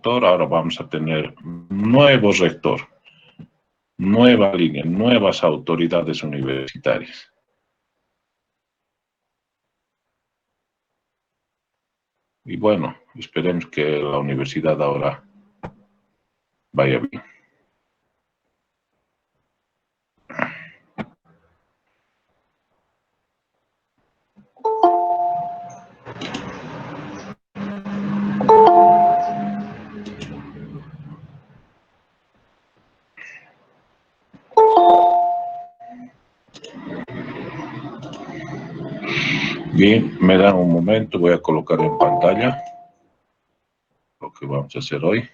rector, ahora vamos a tener nuevo rector, nueva línea, nuevas autoridades universitarias. Y bueno, esperemos que la universidad ahora vaya bien. Bien, me dan un momento, voy a colocar en pantalla lo que vamos a hacer hoy.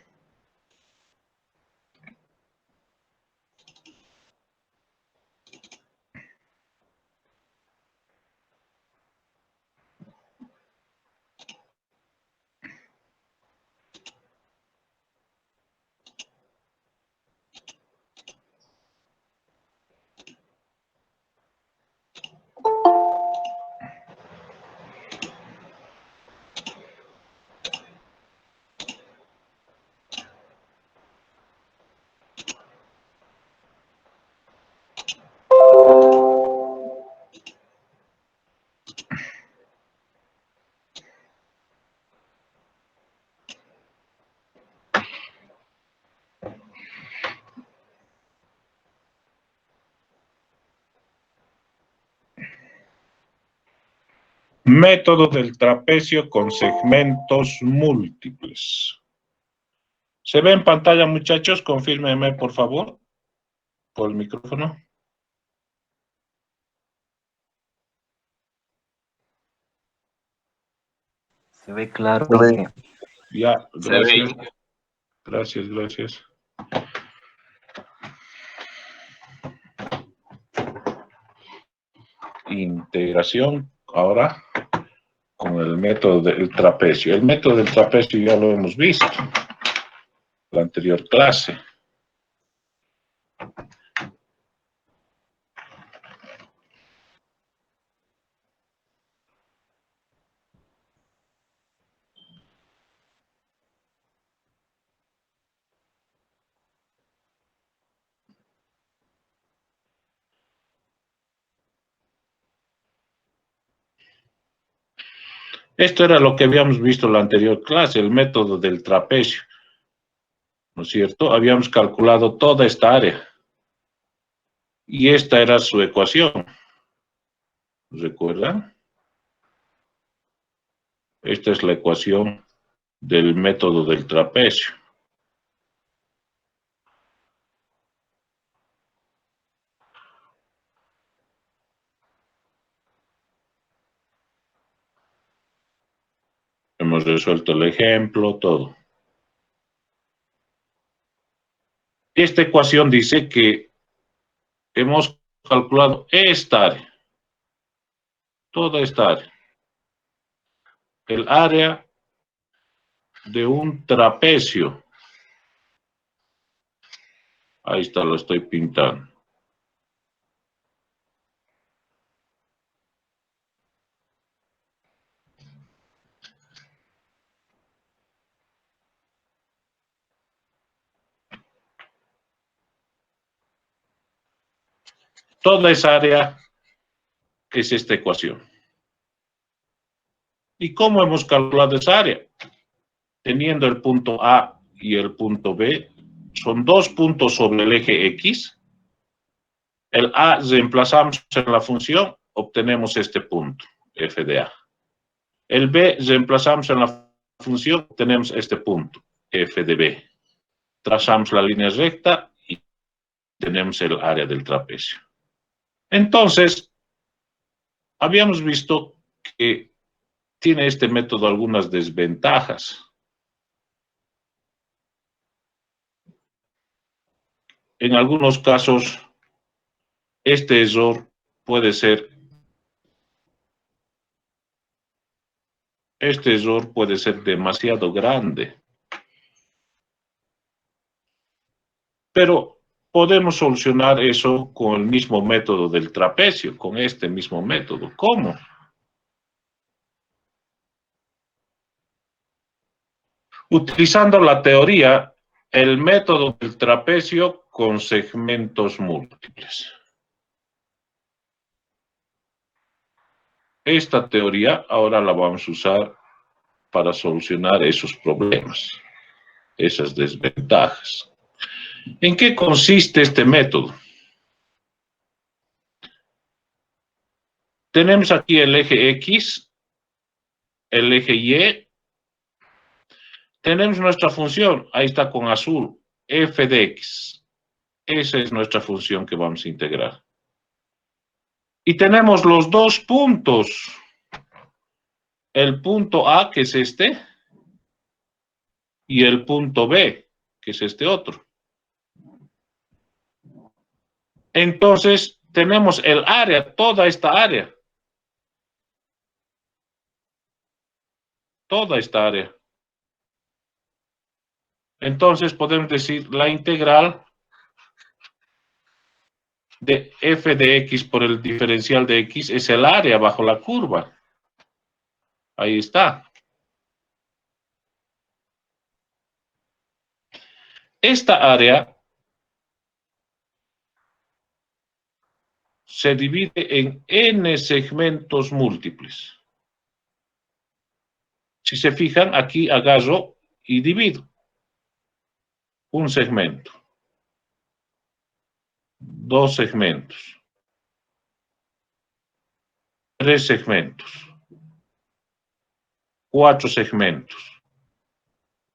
Método del trapecio con segmentos múltiples. ¿Se ve en pantalla, muchachos? Confírmenme, por favor, por el micrófono. Se ve claro. Ya, gracias. Gracias, gracias. Integración ahora con el método del trapecio. El método del trapecio ya lo hemos visto en la anterior clase. Esto era lo que habíamos visto en la anterior clase, el método del trapecio. ¿No es cierto? Habíamos calculado toda esta área. Y esta era su ecuación. ¿Recuerdan? Esta es la ecuación del método del trapecio. Hemos resuelto el ejemplo, todo. Esta ecuación dice que hemos calculado esta área, toda esta área. El área de un trapecio. Ahí está, lo estoy pintando. Toda esa área es esta ecuación. ¿Y cómo hemos calculado esa área? Teniendo el punto A y el punto B, son dos puntos sobre el eje X. El A reemplazamos en la función, obtenemos este punto, f de A. El B reemplazamos en la función, obtenemos este punto, f de B. Trazamos la línea recta y tenemos el área del trapecio. Entonces, habíamos visto que tiene este método algunas desventajas. En algunos casos, este error puede ser demasiado grande. Pero podemos solucionar eso con el mismo método del trapecio, con este mismo método. ¿Cómo? Utilizando la teoría, el método del trapecio con segmentos múltiples. Esta teoría ahora la vamos a usar para solucionar esos problemas, esas desventajas. ¿En qué consiste este método? Tenemos aquí el eje X, el eje Y. Tenemos nuestra función, ahí está con azul, f de x. Esa es nuestra función que vamos a integrar. Y tenemos los dos puntos. El punto A, que es este, y el punto B, que es este otro. Entonces, tenemos el área, toda esta área. Toda esta área. Entonces, podemos decir la integral de f de x por el diferencial de x es el área bajo la curva. Ahí está. Esta área se divide en n segmentos múltiples. Si se fijan, aquí agarro y divido. Un segmento. Dos segmentos. Tres segmentos. Cuatro segmentos.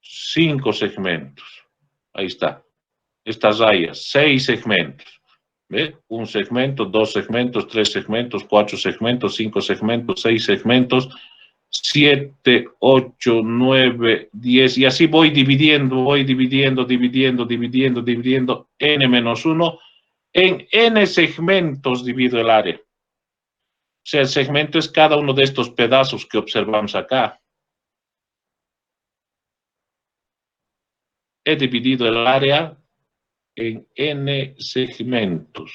Cinco segmentos. Ahí está. Estas rayas. Seis segmentos. ¿Ve? Un segmento, dos segmentos, tres segmentos, cuatro segmentos, cinco segmentos, seis segmentos, 7, 8, 9, 10, y así voy dividiendo, dividiendo, n menos 1, en n segmentos divido el área. O sea, el segmento es cada uno de estos pedazos que observamos acá. He dividido el área en n segmentos.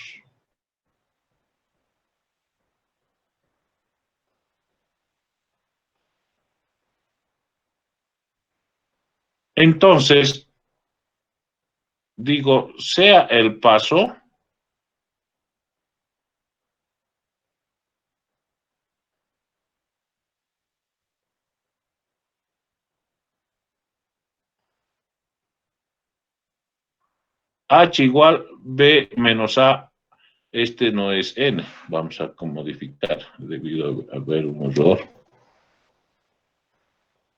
Entonces, digo, sea el paso h igual b menos a, este no es n, vamos a modificar, debido a haber un error,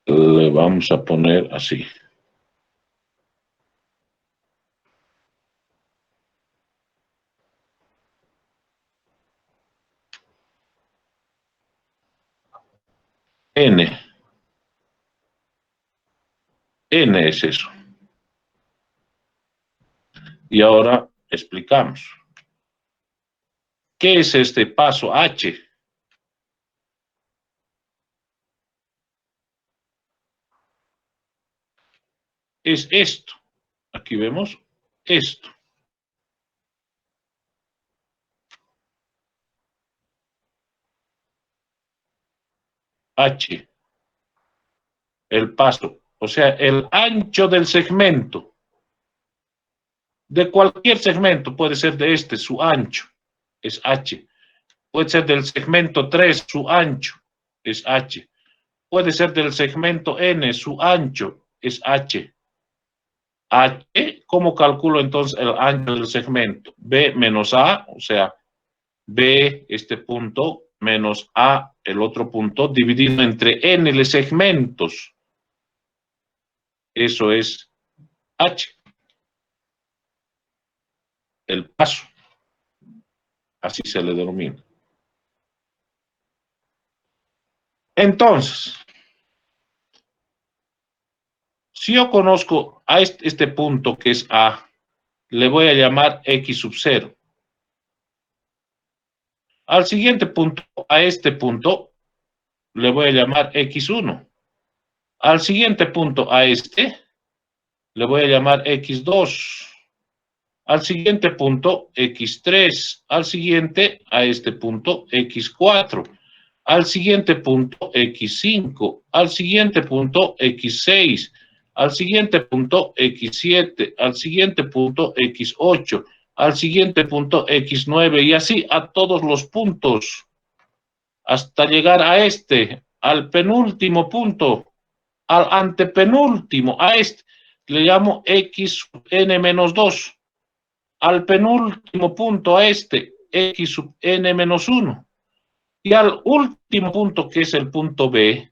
le vamos a poner así. N es eso. Y ahora explicamos. ¿Qué es este paso H? Es esto. Aquí vemos esto. H. El paso. O sea, el ancho del segmento. De cualquier segmento. Puede ser de este, su ancho. Es H. Puede ser del segmento 3, su ancho. Es H. Puede ser del segmento N, su ancho. Es H. H, ¿cómo calculo entonces el ancho del segmento? B menos A, o sea, B, este punto, menos A, el otro punto, dividido entre N segmentos. Eso es H. El paso. Así se le denomina. Entonces, si yo conozco a este punto que es A, le voy a llamar X sub 0. Al siguiente punto, a este punto, le voy a llamar X1. Al siguiente punto, a este, le voy a llamar X2. Al siguiente punto, X3. Al siguiente, a este punto, X4. Al siguiente punto, X5. Al siguiente punto, X6. al siguiente punto x7, al siguiente punto x8, al siguiente punto x9 y así a todos los puntos hasta llegar a este, al penúltimo punto, al antepenúltimo, a este, le llamo x sub n menos 2, al penúltimo punto a este, x sub n menos 1, y al último punto que es el punto B,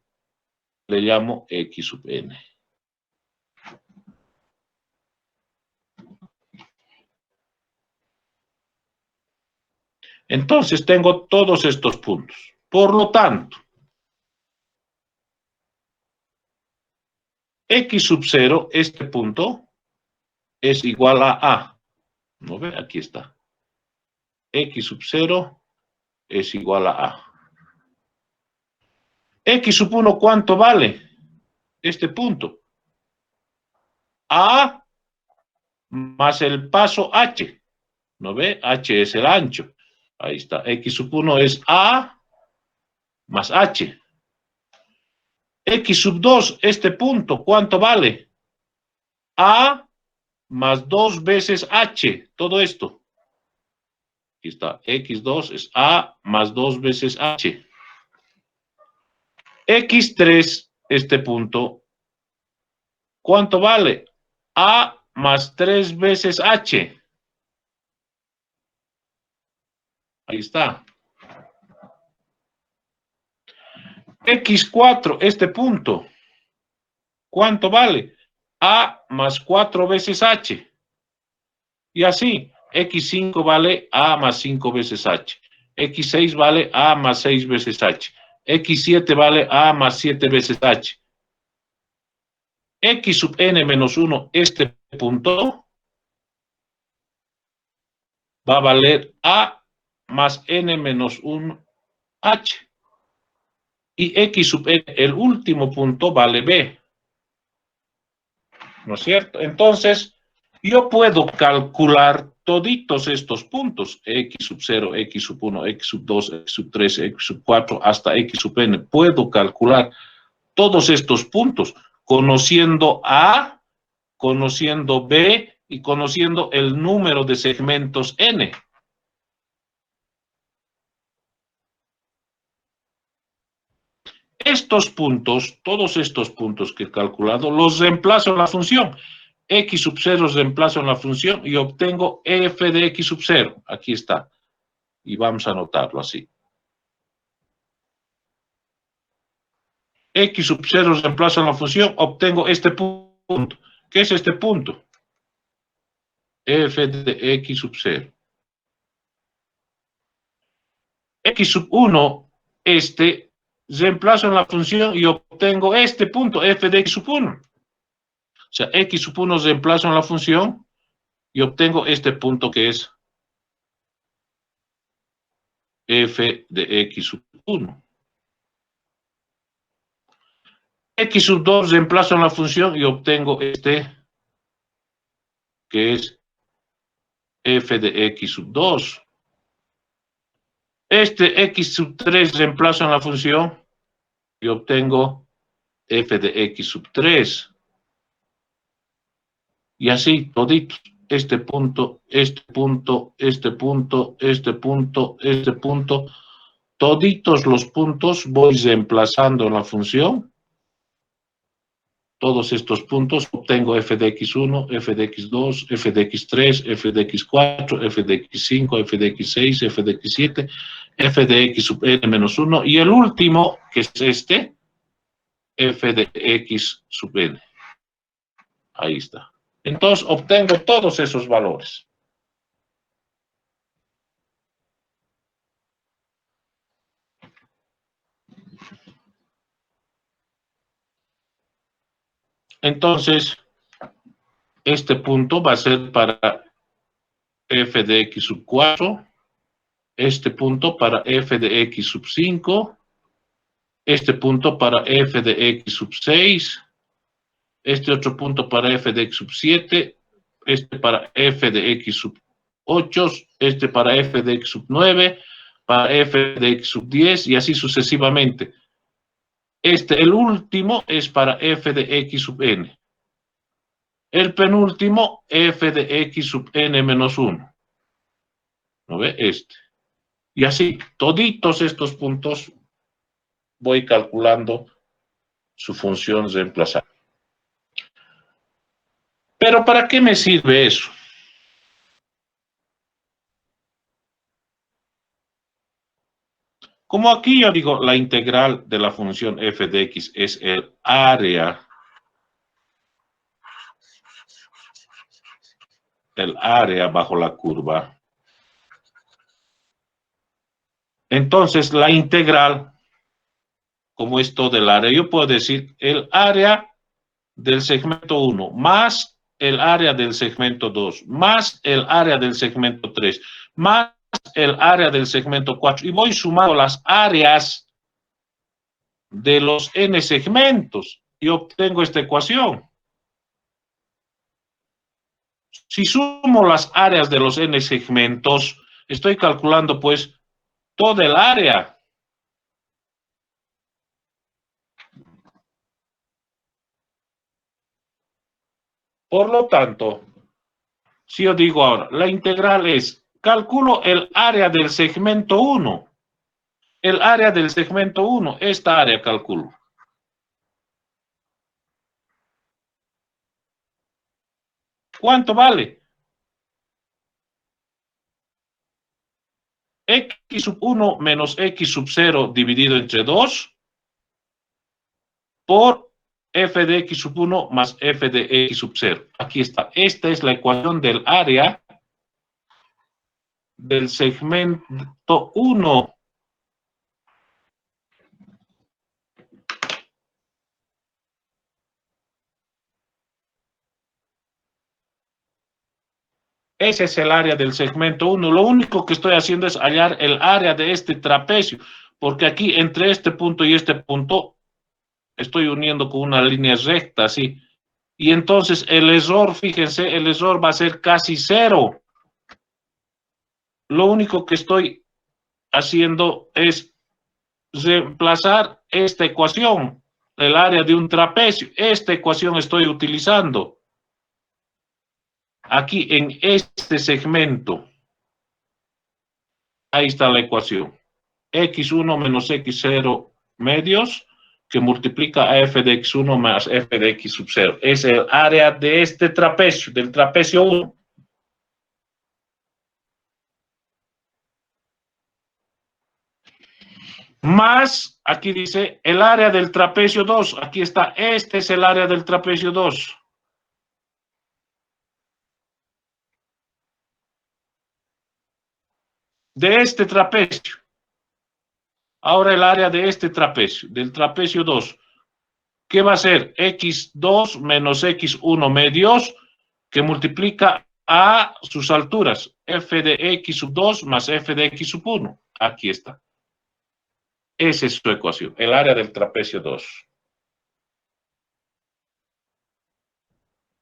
le llamo x sub n. Entonces tengo todos estos puntos. Por lo tanto, x sub 0, este punto, es igual a A. ¿No ve? Aquí está. X sub 0 es igual a A. X sub 1, ¿cuánto vale? Este punto. A más el paso H. ¿No ve? H es el ancho. Ahí está. X sub 1 es A más H. X sub 2, este punto, ¿cuánto vale? A más 2 veces H, todo esto. Aquí está, X2 es A más 2 veces H. X3, este punto, ¿cuánto vale? A más 3 veces H. Ahí está. X4, este punto, ¿cuánto vale? A más 4 veces H. Y así, X5 vale A más 5 veces H. X6 vale A más 6 veces H. X7 vale A más 7 veces H. X sub n menos 1, este punto, va a valer A más n menos 1 H. Y X sub n, el último punto, vale B. ¿No es cierto? Entonces, yo puedo calcular toditos estos puntos, X sub 0, X sub 1, X sub 2, X sub 3, X sub 4, hasta X sub n. Puedo calcular todos estos puntos, conociendo A, conociendo B y conociendo el número de segmentos n. Estos puntos, todos estos puntos que he calculado, los reemplazo en la función. X sub 0 reemplazo en la función y obtengo f de X sub 0. Aquí está. Y vamos a anotarlo así. X sub 0 reemplazo en la función, obtengo este punto. ¿Qué es este punto? F de X sub 0. X sub 1, este, reemplazo en la función y obtengo este punto, f de X sub 1. O sea, X sub 1 reemplazo en la función y obtengo este punto que es f de X sub 1. X sub 2 reemplazo en la función y obtengo este que es f de X sub 2. Este X sub 3 reemplazo en la función y obtengo f de X sub 3. Y así, todito, este punto, este punto, este punto, este punto, este punto, toditos los puntos voy reemplazando en la función. Todos estos puntos obtengo f de x1, f de x2, f de x3, f de x4, f de x5, f de x6, f de x7, f de x sub n menos 1 y el último, que es este, f de x sub n. Ahí está. Entonces obtengo todos esos valores. Entonces, este punto va a ser para f de x sub 4, este punto para f de x sub 5, este punto para f de x sub 6, este otro punto para f de x sub 7, este para f de x sub 8, este para f de x sub 9, para f de x sub 10 y así sucesivamente. Este, el último, es para f de x sub n. El penúltimo, f de x sub n menos 1. ¿No ve? Este. Y así, toditos estos puntos voy calculando su función reemplazar. Pero ¿para qué me sirve eso? Como aquí yo digo, la integral de la función f de x es el área bajo la curva. Entonces, la integral, como es todo el área, yo puedo decir el área del segmento 1 más el área del segmento 2 más el área del segmento 3 más el área del segmento 4 y voy sumando las áreas de los n segmentos y obtengo esta ecuación. Si sumo las áreas de los n segmentos, estoy calculando pues toda el área. Por lo tanto, si yo digo ahora, la integral es, calculo el área del segmento 1. El área del segmento 1, esta área calculo. ¿Cuánto vale? X sub 1 menos X sub 0 dividido entre 2 por f de X sub 1 más f de X sub 0. Aquí está. Esta es la ecuación del área del segmento 1. Ese es el área del segmento 1. Lo único que estoy haciendo es hallar el área de este trapecio, porque aquí entre este punto y este punto estoy uniendo con una línea recta, así. Y entonces el error, fíjense, el error va a ser casi 0. Lo único que estoy haciendo es reemplazar esta ecuación, el área de un trapecio. Esta ecuación estoy utilizando aquí en este segmento. Ahí está la ecuación. X1 menos X0 medios que multiplica a f de x1 más f de x sub 0. Es el área de este trapecio, del trapecio 1. Más, aquí dice, el área del trapecio 2. Aquí está, este es el área del trapecio 2. De este trapecio. Ahora el área de este trapecio, del trapecio 2. ¿Qué va a ser? X2 menos X1 medios, que multiplica a sus alturas, f de X sub 2 más f de X sub 1. Aquí está. Esa es su ecuación, el área del trapecio 2.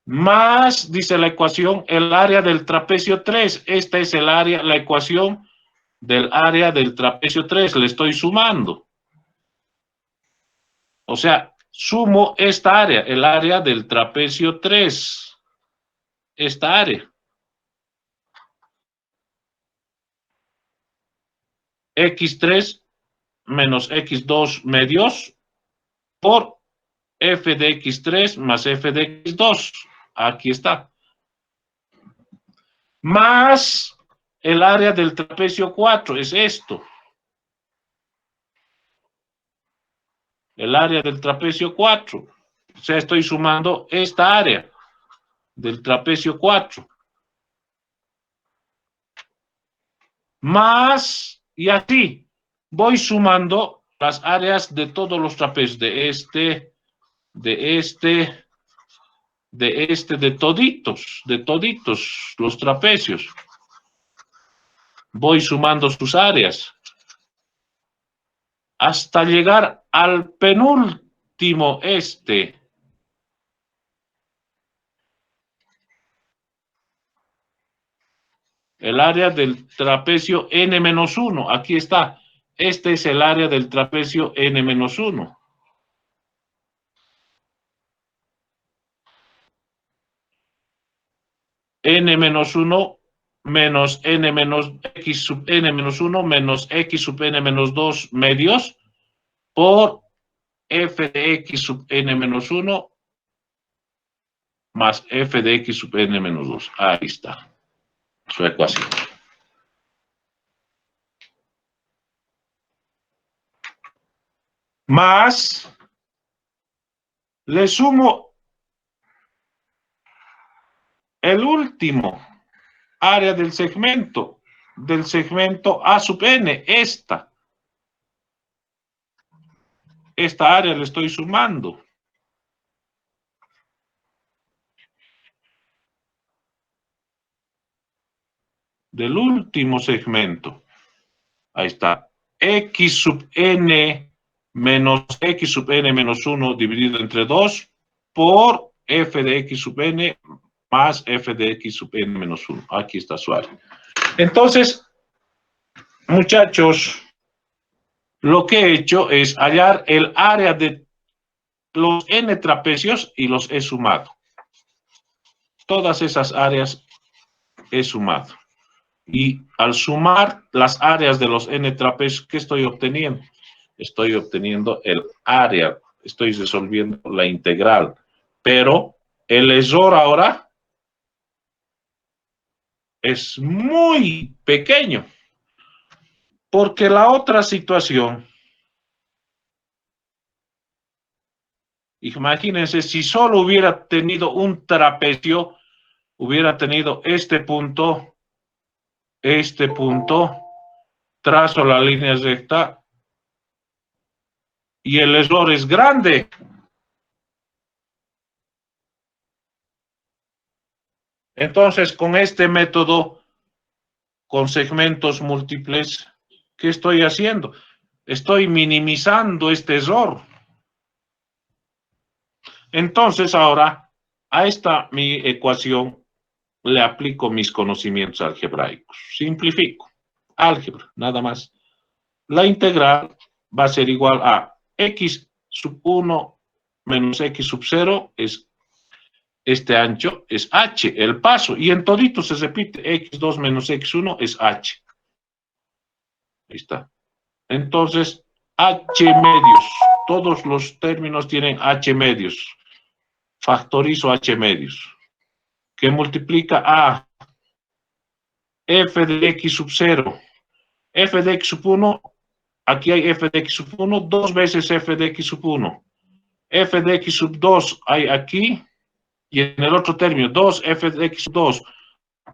Más, dice la ecuación, el área del trapecio 3. Esta es el área, la ecuación del área del trapecio 3. Le estoy sumando. O sea, sumo esta área, el área del trapecio 3. Esta área. X3 menos X2 medios por f de X3 más f de X2. Aquí está. Más el área del trapecio 4 es esto. El área del trapecio 4. O sea, estoy sumando esta área del trapecio 4. Más, y así, voy sumando las áreas de todos los trapecios, de toditos los trapecios. Voy sumando sus áreas hasta llegar al penúltimo el área del trapecio n-1. Aquí está. Este es el área del trapecio n-1. n menos 1 menos n menos x sub n menos 1 menos x sub n menos 2 medios por f de x sub n menos 1 más f de x sub n menos 2. Ahí está su ecuación. Más, le sumo el último área del segmento A sub n, esta área le estoy sumando. Del último segmento. Ahí está. X sub n menos x sub n menos 1 dividido entre 2 por f de x sub n más f de x sub n menos 1. Aquí está su área. Entonces, muchachos, lo que he hecho es hallar el área de los n trapecios y los he sumado. Todas esas áreas he sumado. Y al sumar las áreas de los n trapecios, ¿qué estoy obteniendo? Estoy obteniendo el área, estoy resolviendo la integral. Pero el error ahora es muy pequeño. Porque la otra situación, imagínense, si solo hubiera tenido un trapecio, hubiera tenido este punto, trazo la línea recta y el error es grande. Entonces, con este método, con segmentos múltiples, ¿qué estoy haciendo? Estoy minimizando este error. Entonces, ahora, a esta mi ecuación le aplico mis conocimientos algebraicos. Simplifico. Álgebra, nada más. La integral va a ser igual a x sub 1 menos x sub 0 es este ancho, es h, el paso, y en todito se repite, x2 menos x1 es h. Ahí está. Entonces, h medios, todos los términos tienen h medios. Factorizo h medios, que multiplica a f de x sub 0, f de x sub 1, aquí hay f de x sub 1, dos veces f de x sub 1. F de x sub 2 hay aquí, y en el otro término, 2f de x sub 2,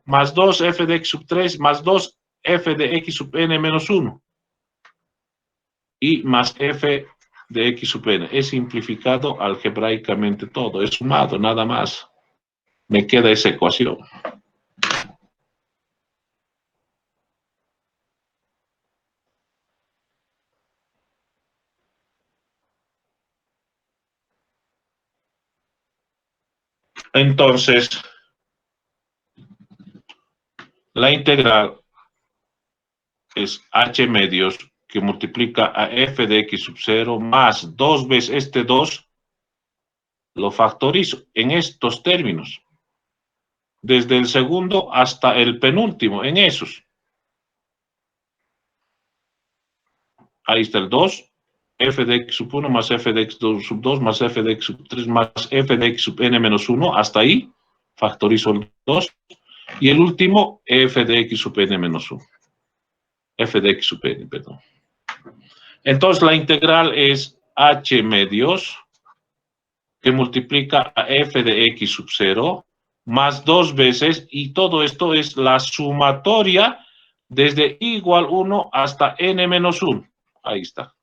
más 2f de x sub 3, más 2f de x sub n menos 1, y más f de x sub n. He simplificado algebraicamente todo, he sumado nada más. Me queda esa ecuación. Entonces, la integral es h medios que multiplica a f de x sub 0 más 2 veces este 2, lo factorizo en estos términos, desde el segundo hasta el penúltimo, en esos. Ahí está el 2, f de x sub 1 más f de x sub 2 más f de x sub 3 más f de x sub n menos 1, hasta ahí, factorizo el 2, y el último, f de x sub n menos 1. F de x sub n, perdón. Entonces la integral es h medios que multiplica a f de x sub 0 más 2 veces, y todo esto es la sumatoria desde igual 1 hasta n menos 1. Ahí está.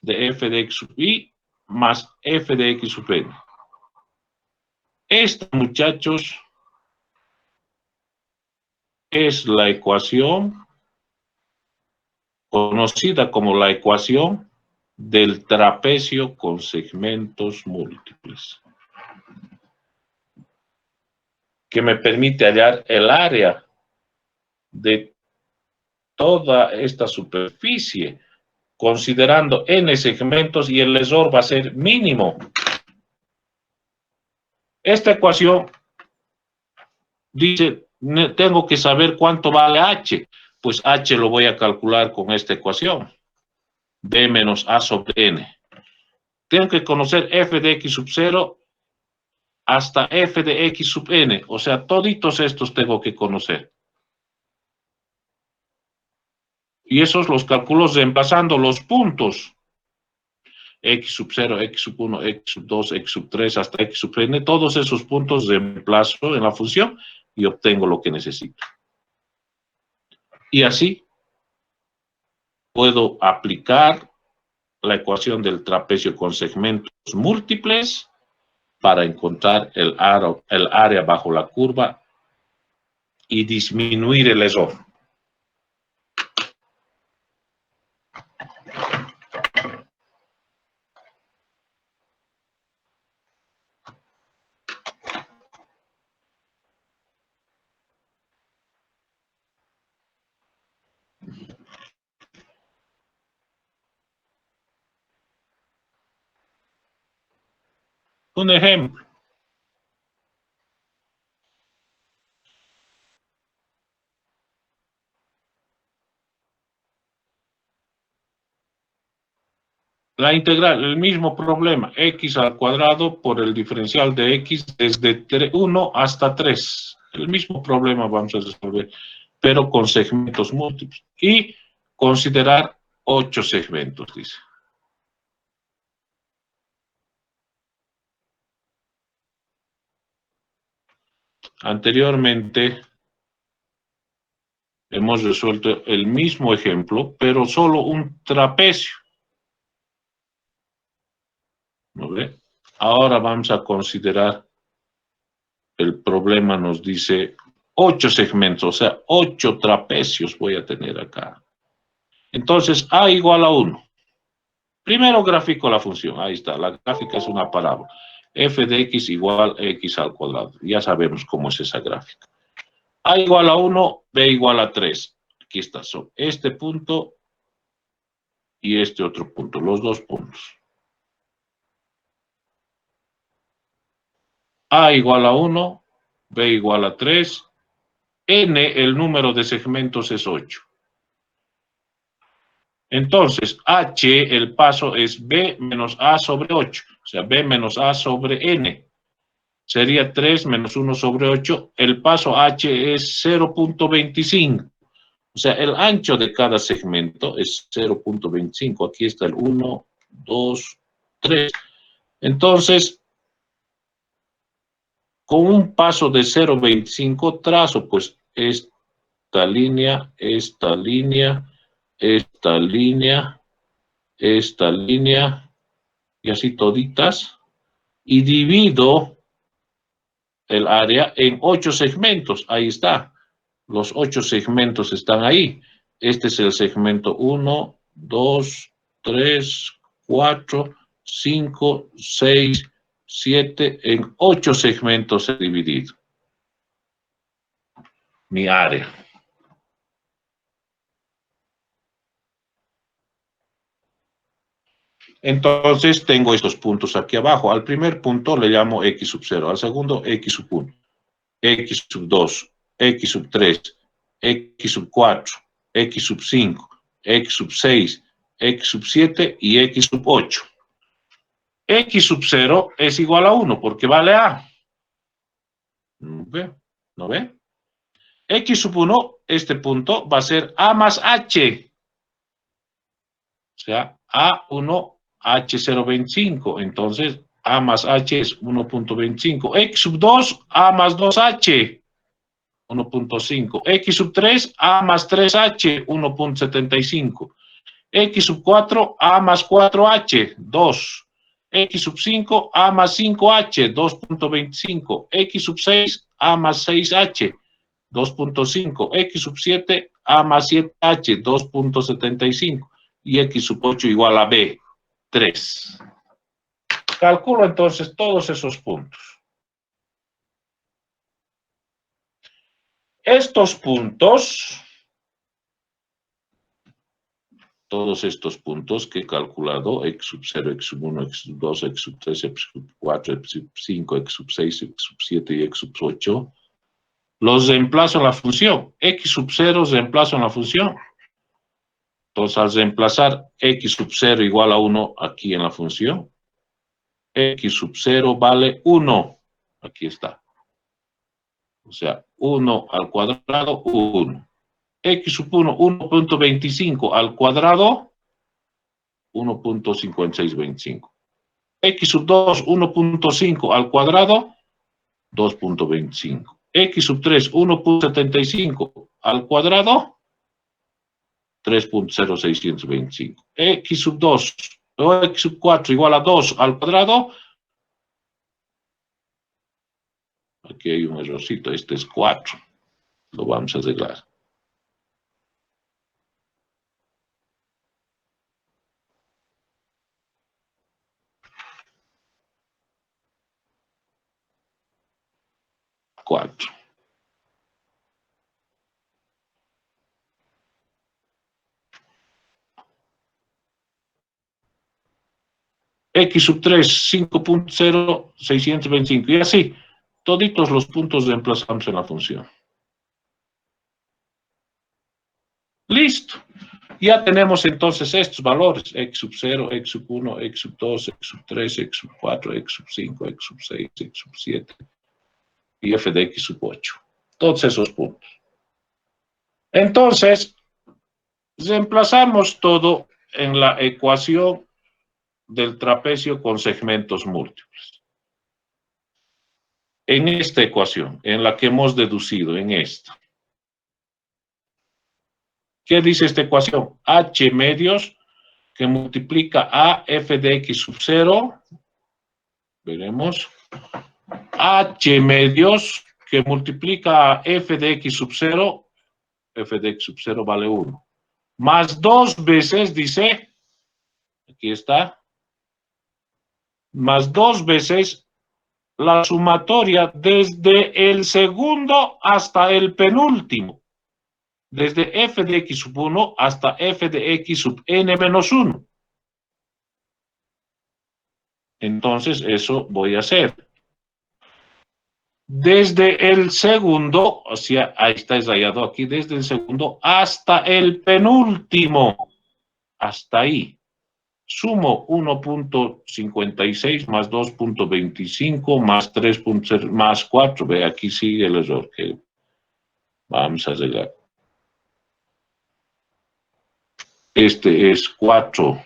De f de x sub i más f de x sub n. Esta, muchachos, es la ecuación conocida como la ecuación del trapecio con segmentos múltiples, que me permite hallar el área de toda esta superficie, considerando n segmentos, y el error va a ser mínimo. Esta ecuación Dice, tengo que saber cuánto vale H. Pues H lo voy a calcular con esta ecuación. B menos A sobre N. Tengo que conocer f de x sub 0 hasta f de x sub n. O sea, toditos estos tengo que conocer. Y esos los calculos reemplazando los puntos. X sub 0, X sub 1, X sub 2, X sub 3, hasta X sub n. Todos esos puntos reemplazo en la función y obtengo lo que necesito. Y así puedo aplicar la ecuación del trapecio con segmentos múltiples para encontrar el área bajo la curva y disminuir el error. Un ejemplo. La integral, el mismo problema, x al cuadrado por el diferencial de x desde 1 hasta 3. El mismo problema vamos a resolver, pero con segmentos múltiples. Y considerar 8 segmentos, dice. Anteriormente hemos resuelto el mismo ejemplo, pero solo un trapecio. ¿No ve? Ahora vamos a considerar, el problema nos dice 8 segmentos, o sea, 8 trapecios voy a tener acá. Entonces, A igual a 1. Primero grafico la función, ahí está, la gráfica es una parábola. F de x igual a x al cuadrado. Ya sabemos cómo es esa gráfica. A igual a 1, B igual a 3. Aquí está, son este punto y este otro punto, los dos puntos. A igual a 1, B igual a 3, N, el número de segmentos es 8. Entonces, H, el paso es B menos A sobre 8, o sea, B menos A sobre N. Sería 3 menos 1 sobre 8. El paso H es 0.25. O sea, el ancho de cada segmento es 0.25. Aquí está el 1, 2, 3. Entonces, con un paso de 0.25 trazo, pues, esta línea, esta línea, esta línea, esta línea, y así toditas, y divido el área en 8 segmentos. Ahí está. Los 8 segmentos están ahí. Este es el segmento 1, 2, 3, 4, 5, 6, 7. En 8 segmentos he dividido mi área. Entonces tengo estos puntos aquí abajo. Al primer punto le llamo x sub 0, al segundo x sub 1, x sub 2, x sub 3, x sub 4, x sub 5, x sub 6, x sub 7 y x sub 8. X sub 0 es igual a 1 porque vale A. ¿No ve? ¿No ve? X sub 1, este punto va a ser A más H. O sea, A1, H025. Entonces, A más H es 1.25. X sub 2, A más 2H. 1.5. X sub 3, A más 3H, 1.75. X sub 4, A más 4H, 2. X sub 5, A más 5H, 2.25. X sub 6, A más 6H, 2.5. X sub 7, A más 7H, 2.75. Y X sub 8 igual a B, 3. Calculo entonces todos esos puntos. Estos puntos, todos estos puntos que he calculado, x sub 0, x sub 1, x sub 2, x sub 3, x sub 4, x sub 5, x sub 6, x sub 7 y x sub 8, los reemplazo en la función. X sub 0 reemplazo en la función. Entonces, al reemplazar X sub 0 igual a 1 aquí en la función, X sub 0 vale 1. Aquí está. O sea, 1 al cuadrado, 1. X sub 1, 1.25 al cuadrado, 1.5625. X sub 2, 1.5 al cuadrado, 2.25. X sub 3, 1.75 al cuadrado, 3.0625. X sub 2 o X sub 4 igual a 2 al cuadrado. Aquí hay un errorcito, este es 4. Lo vamos a arreglar. Cuatro. X sub 3, 5.0625. Y así, toditos los puntos reemplazamos en la función. Listo. Ya tenemos entonces estos valores. X sub 0, X sub 1, X sub 2, X sub 3, X sub 4, X sub 5, X sub 6, X sub 7 y f de X sub 8. Todos esos puntos. Entonces, reemplazamos todo en la ecuación del trapecio con segmentos múltiples. En esta ecuación, en la que hemos deducido, en esta. ¿Qué dice esta ecuación? H medios que multiplica a f de X sub 0. Veremos. H medios que multiplica a f de X sub 0. F de X sub 0 vale 1. Más 2 veces, dice, aquí está, más 2 veces la sumatoria desde el segundo hasta el penúltimo. Desde f de X sub 1 hasta f de X sub n menos 1. Entonces, eso voy a hacer. Desde el segundo, o sea, ahí está rayado aquí, desde el segundo hasta el penúltimo. Hasta ahí. Sumo 1.56 más 2.25 más 3.0 más 4. Ve, aquí sigue el error que vamos a arreglar. Este es 4.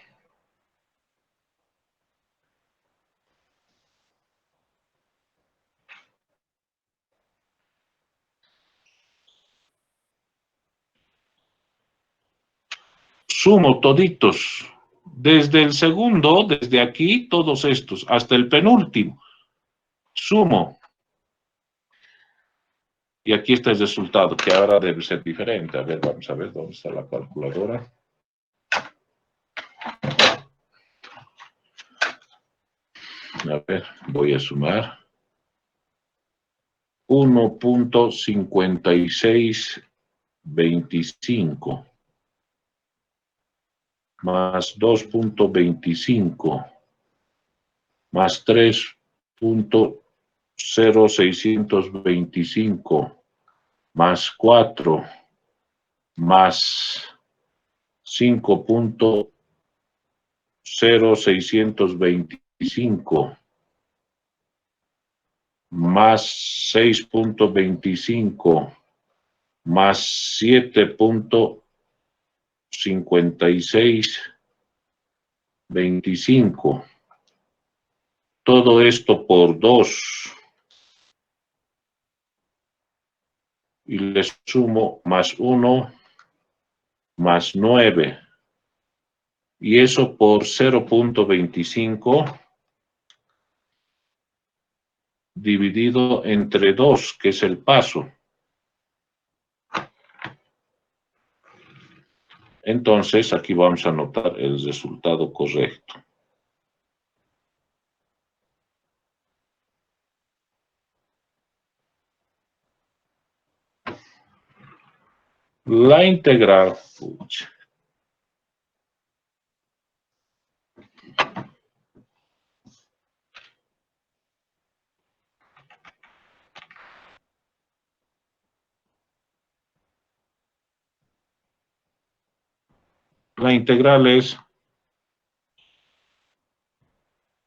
Sumo toditos. Desde el segundo, desde aquí, todos estos, hasta el penúltimo. Sumo. Y aquí está el resultado, que ahora debe ser diferente. A ver, vamos a ver dónde está la calculadora. A ver, voy a sumar. 1.5625 más 2.25 más 3.0625 más 4 más 5.0625 más 6.25 más 7.5625. Todo esto por 2. Y le sumo más 1 más 9. Y eso por 0.25 dividido entre 2, que es el paso. Entonces, aquí vamos a anotar el resultado correcto. La integral, pucha. La integral es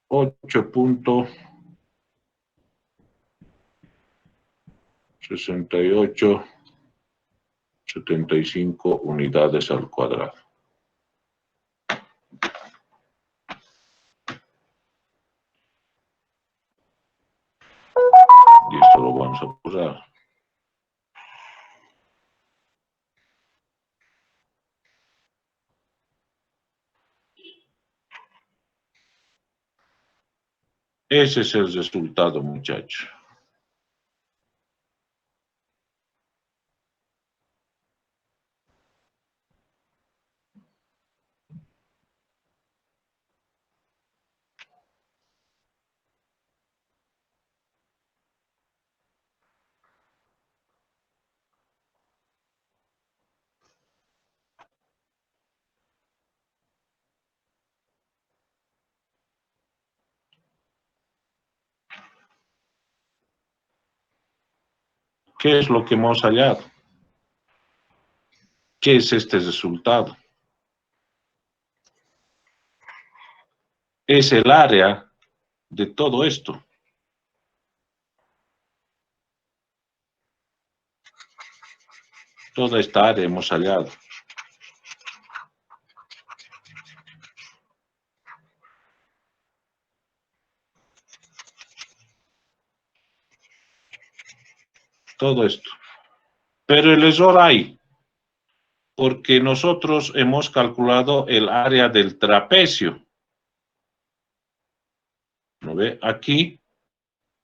8.6875 unidades al cuadrado. Y esto lo vamos a posar. Ese es el resultado, muchachos. ¿Qué es lo que hemos hallado? ¿Qué es este resultado? Es el área de todo esto. Toda esta área hemos hallado. Todo esto. Pero el error hay, porque nosotros hemos calculado el área del trapecio. ¿No ve? Aquí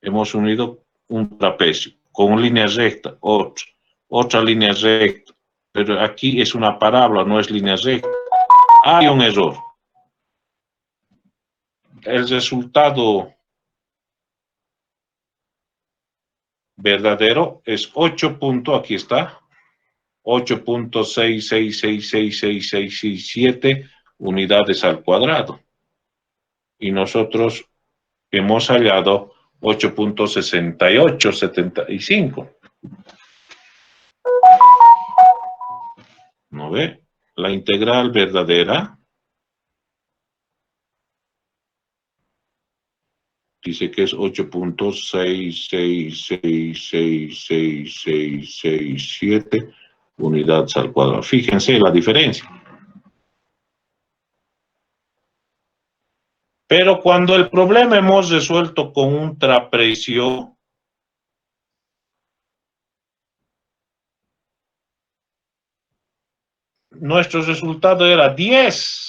hemos unido un trapecio con una línea recta, otra línea recta, pero aquí es una parábola, no es línea recta. Hay un error. El resultado verdadero es 8 puntos, aquí está, 8.6666667 unidades al cuadrado. Y nosotros hemos hallado 8.6875. ¿No ve? La integral verdadera dice que es 8.6666667 unidades al cuadrado. Fíjense la diferencia. Pero cuando el problema hemos resuelto con un trapecio, nuestro resultado era 10.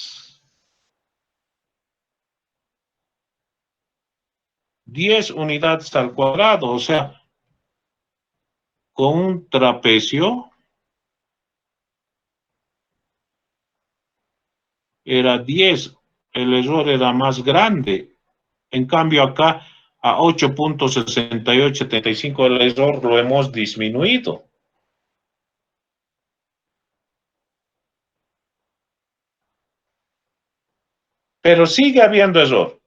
10 unidades al cuadrado, o sea, con un trapecio era 10, el error era más grande. En cambio acá a 8.6875 el error lo hemos disminuido. Pero sigue habiendo error.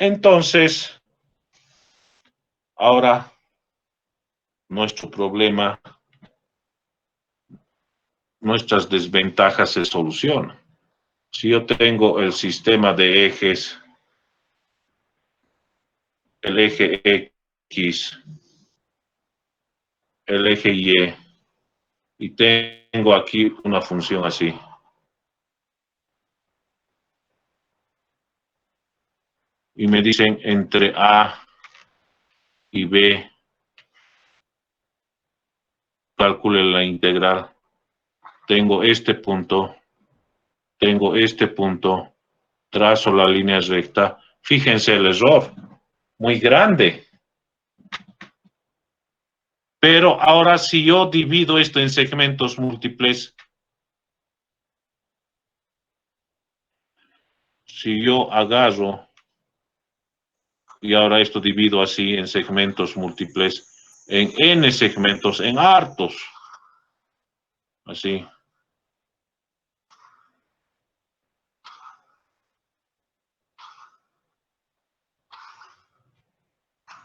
Entonces, ahora nuestro problema, nuestras desventajas se solucionan. Si yo tengo el sistema de ejes, el eje X, el eje y tengo aquí una función así. Y me dicen entre A y B, calcule la integral. Tengo este punto, trazo la línea recta. Fíjense el error, muy grande. Pero ahora si yo divido esto en segmentos múltiples, si yo agarro y ahora esto divido así en segmentos múltiples, en n segmentos, en hartos, así.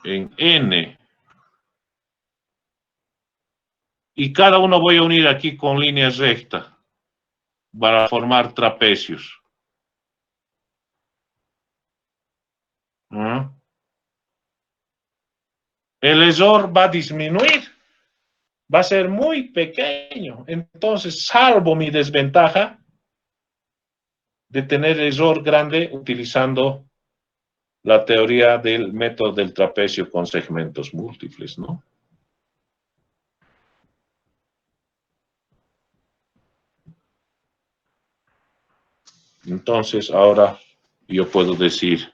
en N. Y cada uno voy a unir aquí con líneas rectas para formar trapecios. ¿Ah? El error va a disminuir, va a ser muy pequeño. Entonces, salvo mi desventaja de tener error grande utilizando la teoría del método del trapecio con segmentos múltiples, ¿no? Entonces, ahora yo puedo decir,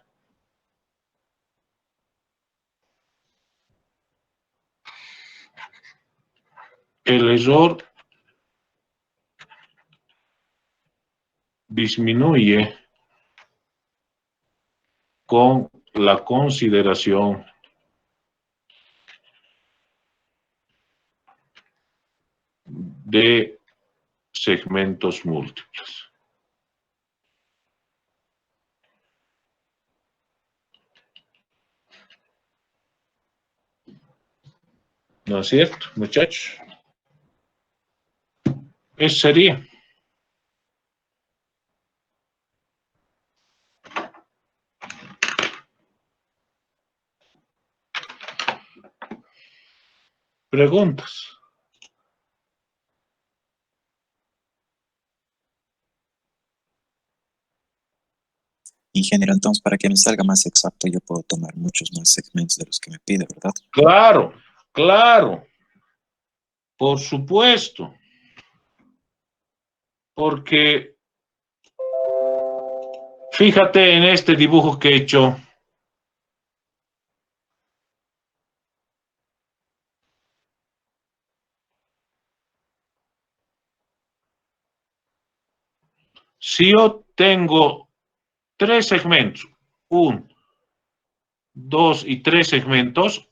el error disminuye con la consideración de segmentos múltiples. ¿No es cierto, muchachos? Eso sería. Preguntas. Ingeniero, entonces, para que me salga más exacto, yo puedo tomar muchos más segmentos de los que me pide, ¿verdad? Claro, claro. Por supuesto. Porque fíjate en este dibujo que he hecho. Si yo tengo tres segmentos, 1, 2 y 3 segmentos,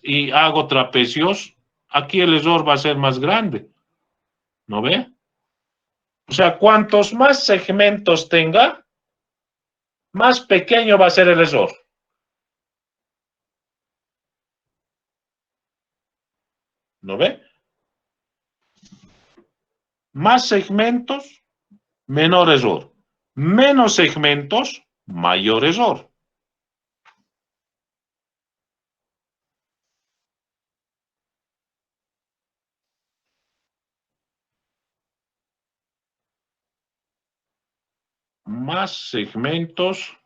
y hago trapecios, aquí el error va a ser más grande. ¿No ve? O sea, cuantos más segmentos tenga, más pequeño va a ser el error. ¿No ve? Más segmentos, menor error. Menos segmentos, mayor error. Más segmentos,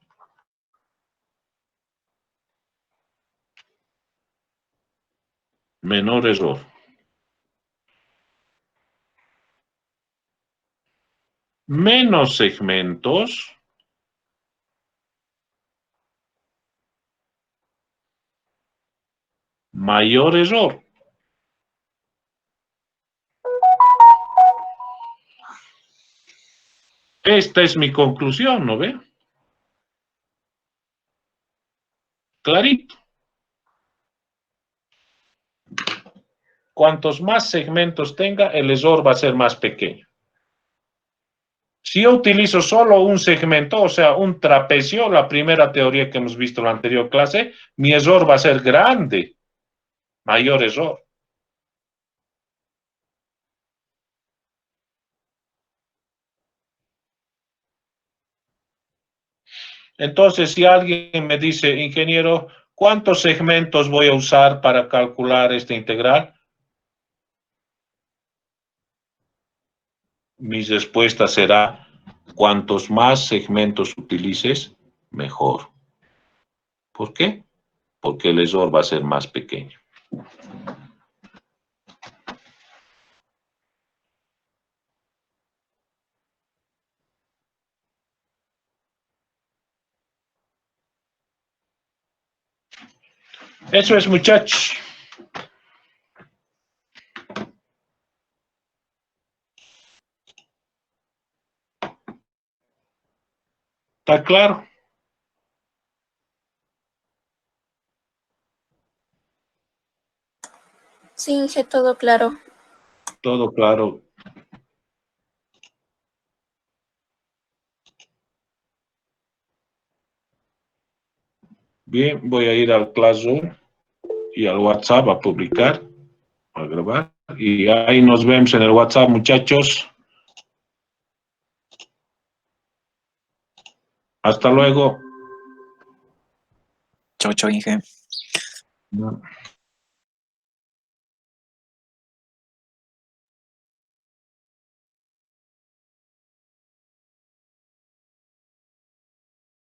menor error. Menos segmentos, mayor error. Esta es mi conclusión, ¿no ve? Clarito. Cuantos más segmentos tenga, el error va a ser más pequeño. Si yo utilizo solo un segmento, o sea, un trapecio, la primera teoría que hemos visto en la anterior clase, mi error va a ser grande, mayor error. Entonces, si alguien me dice, ingeniero, ¿cuántos segmentos voy a usar para calcular esta integral? Mi respuesta será, cuantos más segmentos utilices, mejor. ¿Por qué? Porque el error va a ser más pequeño. Eso es, muchachos. ¿Está claro? Sí, Inge, todo claro. Todo claro. Bien, voy a ir al Classroom. y al WhatsApp a publicar, a grabar. Y ahí nos vemos en el WhatsApp, muchachos. Hasta luego. Chau, chau, Inge.